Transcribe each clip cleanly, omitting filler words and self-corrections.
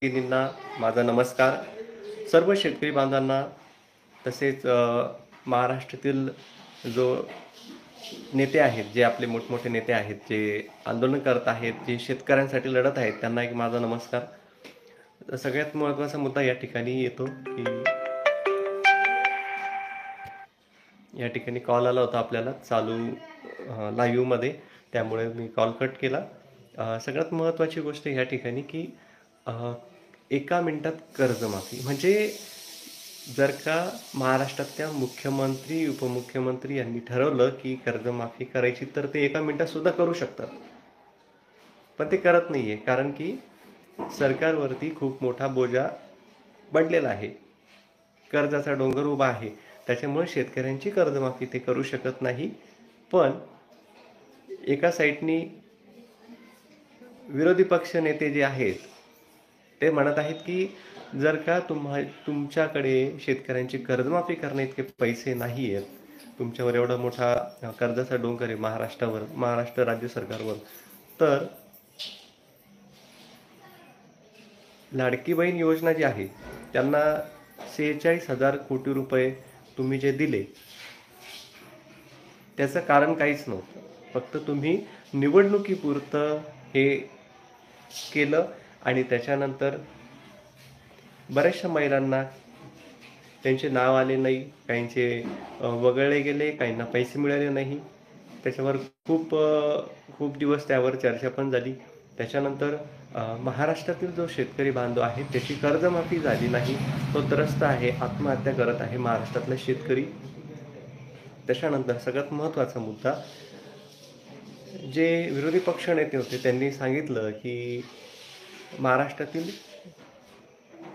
भगिनींना माझा नमस्कार. सर्व शेतकरी बांधवांना तसेच महाराष्ट्रातील जो नेते आहेत, जे आपले मोठमोठे नेते आहेत, जे आंदोलन करत आहेत, जे शेतकऱ्यांसाठी लढत आहेत, त्यांना एक माझा नमस्कार. सगळ्यात महत्त्वाचा मुद्दा या ठिकाणी येतो की या ठिकाणी कॉल आला होता आपल्याला चालू लाईव्हमध्ये, त्यामुळे मी कॉल कट केला. सगळ्यात महत्त्वाची गोष्ट या ठिकाणी की एका मिनिटात कर्जमाफी म्हणजे जर का महाराष्ट्रातल्या मुख्यमंत्री उपमुख्यमंत्री यांनी ठरवलं की कर्जमाफी करायची तर ते एका मिनिटात सुद्धा करू शकतात, पण ते करत नाहीये कारण की सरकारवरती खूप मोठा बोजा पडलेला आहे, कर्जाचा डोंगर उभा आहे. त्याच्यामुळे शेतकऱ्यांची कर्जमाफी ते करू शकत नाही. पण एका साईडनी विरोधी पक्ष नेते जे आहेत ते म्हणत आहेत की जर का तुमच्याकडे शेतकऱ्यांची कर्जमाफी करण्या इतके पैसे नाही आहेत, तुमच्यावर एवढा मोठा कर्जाचा डोंगर आहे महाराष्ट्र राज्य सरकारवर, तर लाडकी बहीण योजना जी आहे त्यांना 46,000 कोटी रुपये तुम्ही जे दिले त्याचं कारण काहीच नव्हतं. फक्त तुम्ही निवडणुकीपुरतं हे केलं आणि त्याच्यानंतर बऱ्याचशा महिलांना त्यांचे नाव आले नाही, काहींचे वगळले गेले, काहींना पैसे मिळाले नाही. त्याच्यावर खूप दिवस त्यावर चर्चा पण झाली. त्याच्यानंतर महाराष्ट्रातील जो शेतकरी बांधव आहे त्याची कर्जमाफी झाली नाही, तो त्रस्त आहे, आत्महत्या करत आहे महाराष्ट्रातला शेतकरी. त्याच्यानंतर सगळ्यात महत्त्वाचा मुद्दा, जे विरोधी पक्ष नेते होते त्यांनी सांगितलं की महाराष्ट्रातील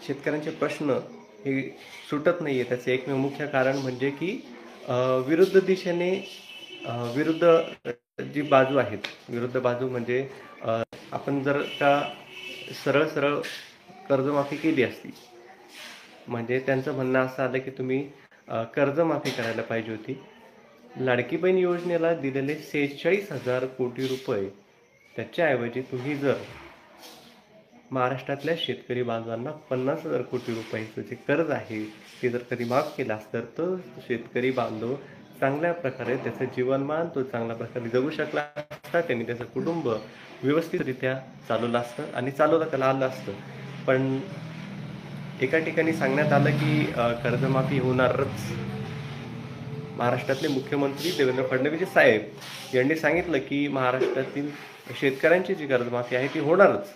शेतकऱ्यांचे प्रश्न हे सुटत नाही आहे. त्याचे एकमेव मुख्य कारण म्हणजे की विरुद्ध दिशेने विरुद्ध जी बाजू आहेत, विरुद्ध बाजू म्हणजे आपण जर का सरळ कर्जमाफी केली असती, म्हणजे त्यांचं म्हणणं असं आलं की तुम्ही कर्जमाफी करायला पाहिजे होती. लाडकी बहीण योजनेला दिलेले 46,000 कोटी रुपये त्याच्याऐवजी तुम्ही जर महाराष्ट्रातल्या शेतकरी बांधवांना 50,000 कोटी रुपयांचं जे कर्ज आहे ते जर कधी माफ केलं असतं तर शेतकरी बांधव चांगल्या प्रकारे त्याचं जीवनमान तो चांगल्या प्रकारे जगू शकला असता, त्यांनी त्याचं कुटुंब व्यवस्थितरित्या चालवलं असतं आणि चालवलं त्याला आलं असतं. पण एका ठिकाणी सांगण्यात आलं की कर्जमाफी होणारच. महाराष्ट्रातले मुख्यमंत्री देवेंद्र फडणवीस साहेब यांनी सांगितलं की महाराष्ट्रातील शेतकऱ्यांची जी कर्जमाफी आहे ती होणारच.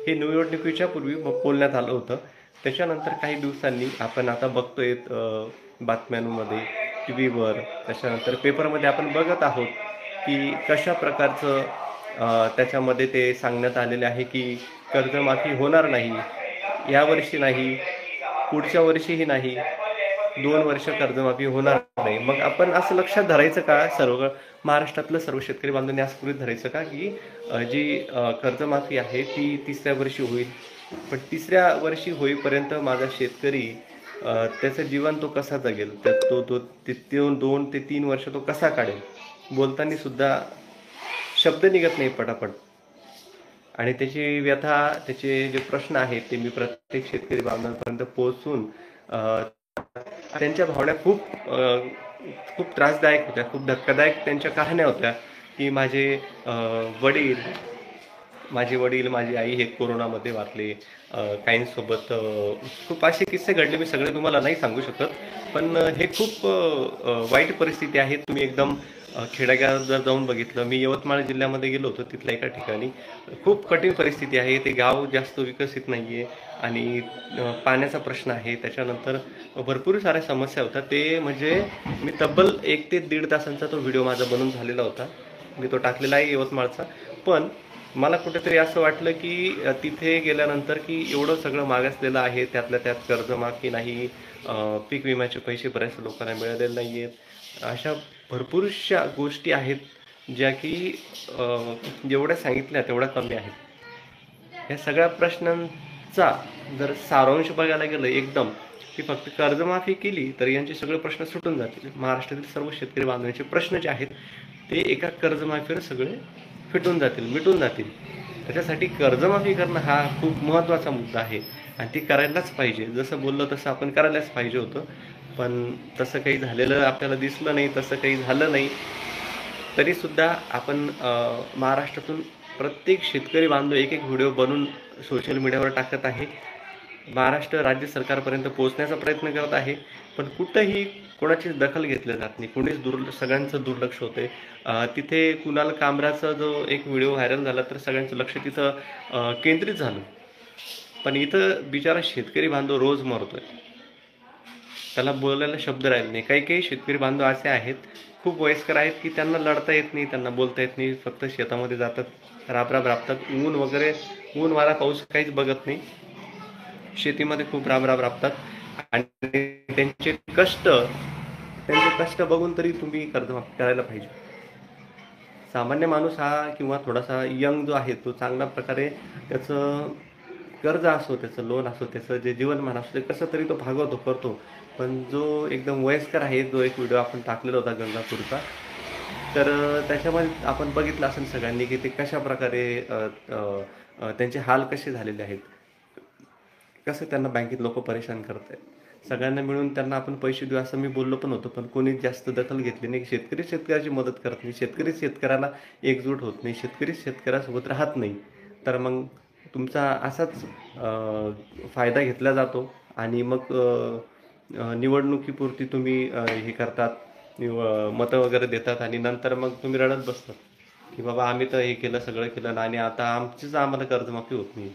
हे निवडणुकीच्या पूर्वी बोलण्यात आलं होतं. त्याच्यानंतर काही दिवसांनी आपण आता बघतोय बातम्यांमध्ये, टी व्हीवर, त्याच्यानंतर पेपरमध्ये आपण बघत आहोत की कशा प्रकारचं त्याच्यामध्ये ते सांगण्यात आलेले आहे की कर्जमाफी होणार नाही, यावर्षी नाही, पुढच्या वर्षीही नाही, 2 वर्ष कर्जमाफी होणार नाही. मग आपण असं लक्षात धरायचं का, महाराष्ट्रातलं सर्व शेतकरी बांधवांनी असं गृहीत धरायचं का की जी कर्जमाफी आहे ती 3ऱ्या वर्षी होईल, पण 3ऱ्या वर्षी होईपर्यंत माझा शेतकरी त्याचं जीवन तो कसा जगेल, तो 2 ते 3 वर्ष तो कसा काढेल, बोलताना सुद्धा शब्द निघत नाही पटापट. आणि त्याची व्यथा, त्याचे जे प्रश्न आहेत ते मी प्रत्येक शेतकरी बांधवांपर्यंत पोहोचून त्यांच्या भावना खूप त्रासदायक होत्या, खूप धक्कादायक त्यांच्या कहाण्या होत्या की माझे वडील माझी आई हे कोरोनामध्ये वारले, काहींसोबत खूप असे किस्से घडले. मी सगळे तुम्हाला नाही सांगू शकत, पण हे खूप वाईट परिस्थिती आहे. तुम्ही एकदम खेडेगावात जर जाऊन बघितलं, मी यवतमाळ जिल्ह्यामध्ये गेलो होतो, तिथल्या एका ठिकाणी खूप कठीण परिस्थिती आहे. ते गाव जास्त विकसित नाही आहे आणि पाण्याचा प्रश्न आहे. त्याच्यानंतर भरपूर साऱ्या समस्या होत्या. ते म्हणजे मी तब्बल 1 ते 1.5 तासांचा तो व्हिडिओ माझा बनवून झालेला होता, मी तो टाकलेला आहे यवतमाळचा. पण मला कुठेतरी असं वाटलं की तिथे गेल्यानंतर की एवढं सगळं मागासलेलं आहे, त्यातल्या त्यात कर्जमाफी नाही, पीक विम्याचे पैसे बऱ्याच लोकांना मिळालेले नाही आहेत, अशा भरपूरशा गोष्टी आहेत ज्या की जेवढ्या सांगितल्या तेवढ्या कमी आहेत. या सगळ्या प्रश्नांचा जर सारांश बघायला गेलं एकदम की फक्त कर्जमाफी केली तर यांचे सगळे प्रश्न सुटून जातील. महाराष्ट्रातील सर्व शेतकरी बांधवांचे प्रश्न जे आहेत ते एका कर्जमाफीवर सगळे मिटून जातील. त्याच्यासाठी कर्जमाफी करणं हा खूप महत्त्वाचा मुद्दा आहे आणि ती करायलाच पाहिजे. जसं बोललो तसं आपण करायलाच पाहिजे होतं, पण तसं काही झालेलं आपल्याला दिसलं नाही, तसं काही झालं नाही. तरीसुद्धा आपण महाराष्ट्रातून प्रत्येक शेतकरी बांधव एक एक व्हिडिओ बनवून सोशल मीडियावर टाकत आहे. महाराष्ट्र राज्य सरकारपर्यंत पोहोचण्याचा प्रयत्न करत आहे, पण कुठंही कोणाचीच दखल घेतली जात नाही. कोणीच सगळ्यांचं दुर्लक्ष होते. तिथे कुणाल कामराचा जो एक व्हिडिओ व्हायरल झाला तर सगळ्यांचं लक्ष तिथं केंद्रित झालं. पण इथं बिचारा शेतकरी बांधव रोज मरतोय, त्याला बोलायला शब्द राहिले नाही. काही काही शेतकरी बांधव असे आहेत, खूप वयस्कर आहेत की त्यांना लढता येत नाही, त्यांना बोलता येत नाही, फक्त शेतामध्ये जातात, राबराब राबतात. ऊन वारा पाऊस काहीच बघत नाही, शेतीमध्ये खूप राबराब राबतात आणि त्यांचे कष्ट बघून तरी तुम्ही कर्जमाफी करायला पाहिजे. सामान्य माणूस हा किंवा थोडासा यंग जो आहे तो चांगल्या प्रकारे त्याचं कर्ज असो, त्याचं लोन असो, त्याचं जे जीवनमान असो, ते कसं तरी तो भागवतो, करतो. पण जो एकदम वयस्कर आहे, जो एक व्हिडिओ आपण टाकलेला होता गंगापूरचा, तर त्याच्यामध्ये आपण बघितलं असेल सगळ्यांनी की ते कशा प्रकारे त्यांचे हाल कसे झालेले आहेत, कसं त्यांना बँकेत लोक परेशान करत आहेत. सगळ्यांना मिळून त्यांना आपण पैसे देऊ असं मी बोललो पण होतो, पण कोणी जास्त दखल घेतली नाही. शेतकरी शेतकऱ्याची मदत करत नाही, शेतकरी शेतकऱ्याला एकजूट होत नाही, शेतकरी शेतकऱ्यासोबत राहत नाही. तर मग तुमचा असाच फायदा घेतला जातो आणि मग निवडणुकीपुरती तुम्ही हे करतात, मतं वगैरे देतात आणि नंतर मग तुम्ही रडत बसतात की बाबा आम्ही तर हे केलं, सगळं केलं आणि आता आम्हाला कर्जमाफी होत नाही.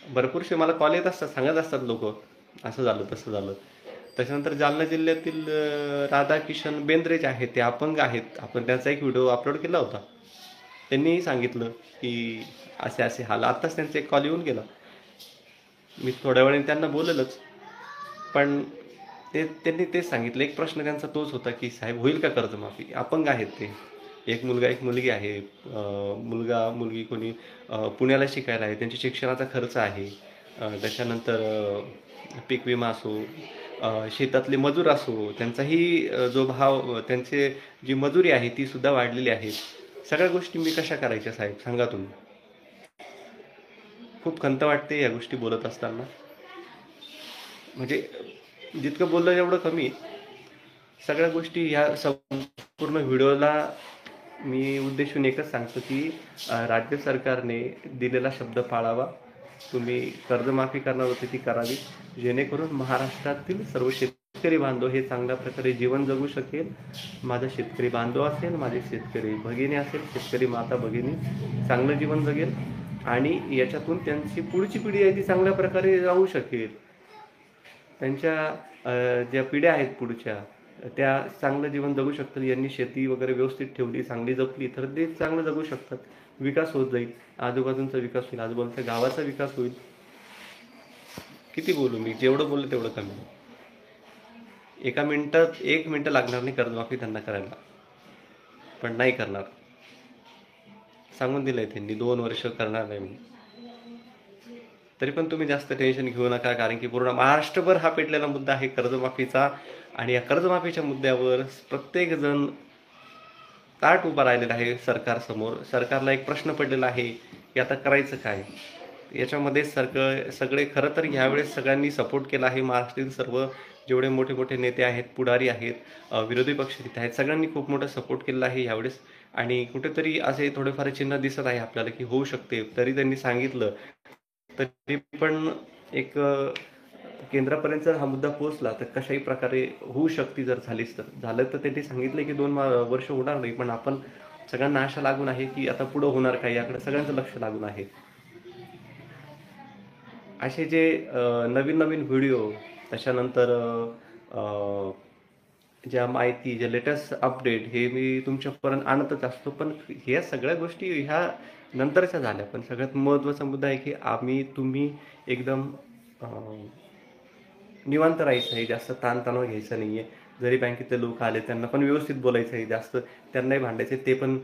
भरपूरसे मला कॉल येत असतात, सांगत असतात लोक, असं झालं तसं झालं. त्याच्यानंतर जालना जिल्ह्यातील राधाकिशन बेंद्रे जे आहेत ते अपंग आहेत, आपण त्यांचा एक व्हिडिओ अपलोड केला होता. त्यांनीही सांगितलं की असे असे हाल. आत्ताच त्यांचा एक कॉल येऊन गेला, मी थोड्या वेळाने त्यांना बोलेलच, पण त्यांनी तेच सांगितलं. एक प्रश्न त्यांचा तोच होता की साहेब होईल का कर्जमाफी? अपंग आहेत ते, एक मुलगा एक मुलगी आहे. मुलगा मुलगी कोणी पुण्याला शिकायला आहे, त्यांच्या शिक्षणाचा खर्च आहे. त्याच्यानंतर पीक विमा असो, शेतातले मजूर असो, त्यांचाही जो भाव, त्यांचे जी मजुरी आहे ती सुद्धा वाढलेली आहे. सगळ्या गोष्टी मी कशा करायच्या साहेब, सांगा तुम्ही. खूप खंत वाटते या गोष्टी बोलत असताना. म्हणजे जितकं बोललं एवढं कमी. सगळ्या गोष्टी ह्या संपूर्ण व्हिडिओला मी उद्देशून एकच सांगतो की राज्य सरकारने दिलेला शब्द पाळावा. तुम्ही कर्जमाफी करणार होते ती करावी, जेणेकरून महाराष्ट्रातील सर्व शेतकरी बांधव हे चांगल्या प्रकारे जीवन जगू शकेल. माझा शेतकरी बांधव असेल, माझे शेतकरी भगिनी असेल, शेतकरी माता भगिनी चांगलं जीवन जगेल आणि याच्यातून त्यांची पुढची पिढी आहे ती चांगल्या प्रकारे राहू शकेल. त्यांच्या ज्या पिढ्या आहेत पुढच्या, त्या चांगलं जीवन जगू शकतात. यांनी शेती वगैरे व्यवस्थित ठेवली, चांगली जपली तर ते चांगलं जगू शकतात. विकास होत जाईल, आजूबाजूंचा विकास होईल, आजूबाजूच्या गावाचा विकास होईल. किती बोलू मी, जेवढं बोललं तेवढं कमी. 1 मिनिट लागणार नाही कर्जमाफी त्यांना करायला, पण नाही करणार. सांगून दिलंय त्यांनी 2 वर्ष करणार नाही मी. तरी पण तुम्ही जास्त टेन्शन घेऊ नका, कारण की पूर्ण महाराष्ट्रभर हा पेटलेला मुद्दा आहे कर्जमाफीचा. आणि या कर्जमाफीच्या मुद्द्यावर प्रत्येक जण ताट उभा राहिलेला आहे सरकारसमोर. सरकारला एक प्रश्न पडलेला आहे की आता करायचं काय. याच्यामध्ये सगळे खरं तर यावेळेस सगळ्यांनी सपोर्ट केला आहे. महाराष्ट्रातील सर्व जेवढे मोठे मोठे नेते आहेत, पुढारी आहेत, विरोधी पक्ष नेते आहेत, सगळ्यांनी खूप मोठा सपोर्ट केलेला आहे यावेळेस. आणि कुठेतरी असे थोडेफार चिन्ह दिसत आहे आपल्याला की होऊ शकते. तरी त्यांनी सांगितलं, तरी पण एक केंद्रापर्यंत जर हा मुद्दा पोहोचला तर कशाही प्रकारे होऊ शकते. जर झालीच तर झालं तर त्यांनी सांगितलं की 2 वर्ष होणार नाही, पण आपण सगळ्यांना आशा लागून आहे की आता पुढं होणार काय, याकडे सगळ्यांचं लक्ष लागून आहे. असे जे नवीन नवीन व्हिडिओ, त्याच्यानंतर ज्या माहिती, जे लेटेस्ट अपडेट हे मी तुमच्यापर्यंत आणतच असतो. पण ह्या सगळ्या गोष्टी ह्या नंतरच्या झाल्या, पण सगळ्यात महत्त्वाचा मुद्दा आहे की तुम्ही एकदम निवांत राहायचं आहे, जास्त ताणतणाव घ्यायचा नाही आहे. जरी बँकेतले लोक आले त्यांना पण व्यवस्थित बोलायचं आहे, जास्त त्यांनाही भांडायचं आहे. ते पण